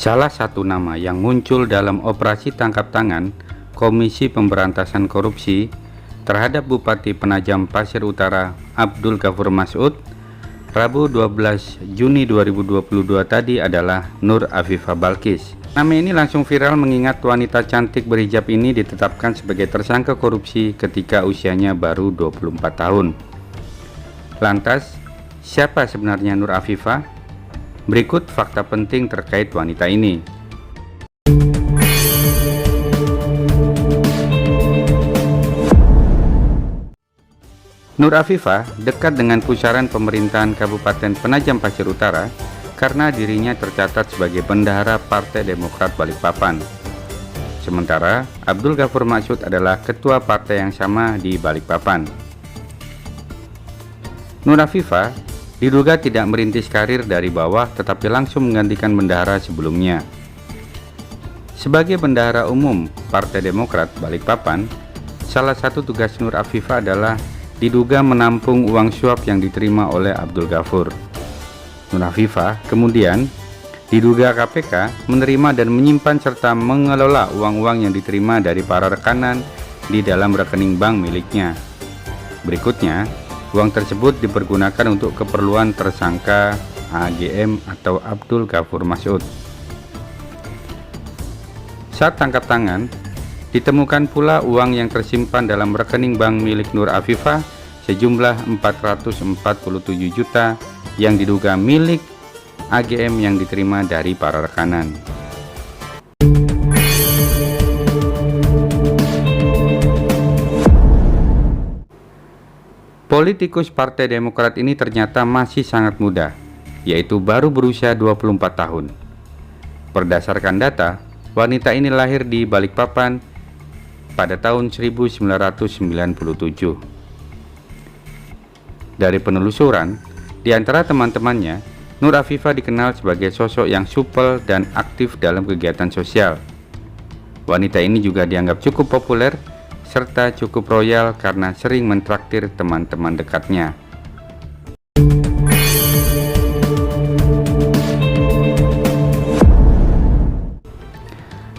Salah satu nama yang muncul dalam operasi tangkap tangan Komisi Pemberantasan Korupsi terhadap Bupati Penajam Pasir Utara Abdul Ghafur Mas'ud Rabu 12 Juni 2022 tadi adalah Nur Afifah Balqis. Nama ini langsung viral mengingat wanita cantik berhijab ini ditetapkan sebagai tersangka korupsi ketika usianya baru 24 tahun. Lantas, siapa sebenarnya Nur Afifah? Berikut fakta penting terkait wanita ini. Nur Afifah dekat dengan pusaran pemerintahan Kabupaten Penajam Pasir Utara karena dirinya tercatat sebagai bendahara Partai Demokrat Balikpapan. Sementara Abdul Ghafur Mas'ud adalah ketua partai yang sama di Balikpapan. Nur Afifah diduga tidak merintis karir dari bawah tetapi langsung menggantikan bendahara sebelumnya. Sebagai bendahara umum Partai Demokrat Balikpapan, salah satu tugas Nur Afifah adalah diduga menampung uang suap yang diterima oleh Abdul Ghafur. Nur Afifah kemudian diduga KPK menerima dan menyimpan serta mengelola uang-uang yang diterima dari para rekanan di dalam rekening bank miliknya. Berikutnya, uang tersebut dipergunakan untuk keperluan tersangka AGM atau Abdul Ghafur Mas'ud. Saat tangkap tangan, ditemukan pula uang yang tersimpan dalam rekening bank milik Nur Afifah sejumlah 447 juta yang diduga milik AGM yang diterima dari para rekanan. Politikus Partai Demokrat ini ternyata masih sangat muda, yaitu baru berusia 24 tahun. Berdasarkan data, wanita ini lahir di Balikpapan pada tahun 1997. Dari penelusuran, di antara teman-temannya, Nur Afifah dikenal sebagai sosok yang supel dan aktif dalam kegiatan sosial. Wanita ini juga dianggap cukup populer serta cukup royal karena sering mentraktir teman-teman dekatnya.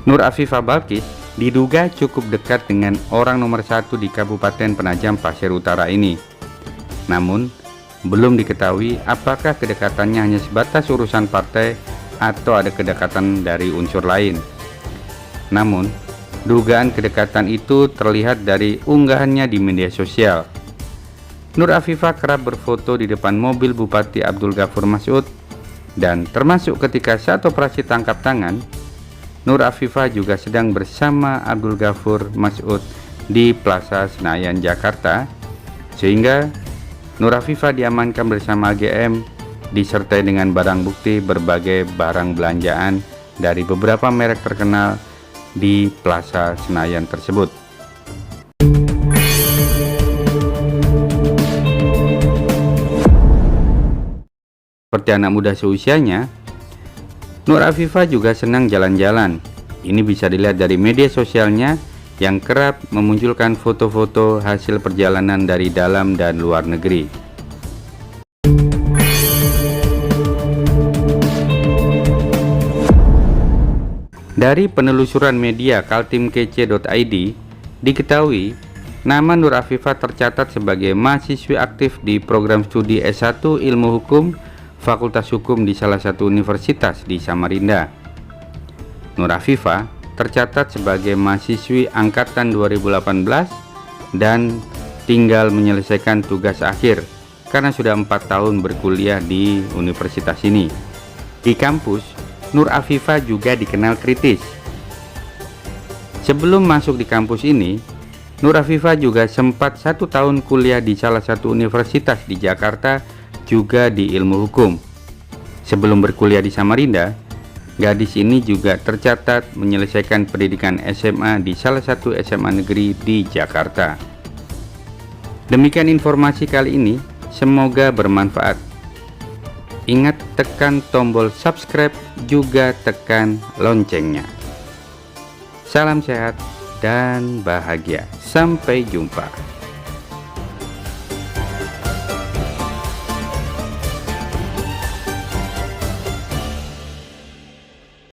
Nur Afifah Balqis diduga cukup dekat dengan orang nomor satu di Kabupaten Penajam Pasir Utara ini. Namun, belum diketahui apakah kedekatannya hanya sebatas urusan partai atau ada kedekatan dari unsur lain. Namun, dugaan kedekatan itu terlihat dari unggahannya di media sosial. Nur Afifah kerap berfoto di depan mobil Bupati Abdul Ghafur Mas'ud, dan termasuk ketika saat operasi tangkap tangan, Nur Afifah juga sedang bersama Abdul Ghafur Mas'ud di Plaza Senayan, Jakarta, sehingga Nur Afifah diamankan bersama AGM disertai dengan barang bukti berbagai barang belanjaan dari beberapa merek terkenal di Plaza Senayan tersebut. Seperti anak muda seusianya, Nur Afifah juga senang jalan-jalan. Ini bisa dilihat dari media sosialnya yang kerap memunculkan foto-foto hasil perjalanan dari dalam dan luar negeri. Dari penelusuran media kaltimkc.id diketahui nama Nur Afifah tercatat sebagai mahasiswi aktif di program studi S1 Ilmu Hukum Fakultas Hukum di salah satu universitas di Samarinda. Nur Afifah tercatat sebagai mahasiswi angkatan 2018 dan tinggal menyelesaikan tugas akhir karena sudah 4 tahun berkuliah di universitas ini. Di kampus, Nur Afifah juga dikenal kritis. Sebelum masuk di kampus ini, Nur Afifah juga sempat 1 tahun kuliah di salah satu universitas di Jakarta, juga di ilmu hukum. Sebelum berkuliah di Samarinda, gadis ini juga tercatat menyelesaikan pendidikan SMA di salah satu SMA negeri di Jakarta. Demikian informasi kali ini, semoga bermanfaat. Ingat tekan tombol subscribe, juga tekan loncengnya. Salam sehat dan bahagia. Sampai jumpa.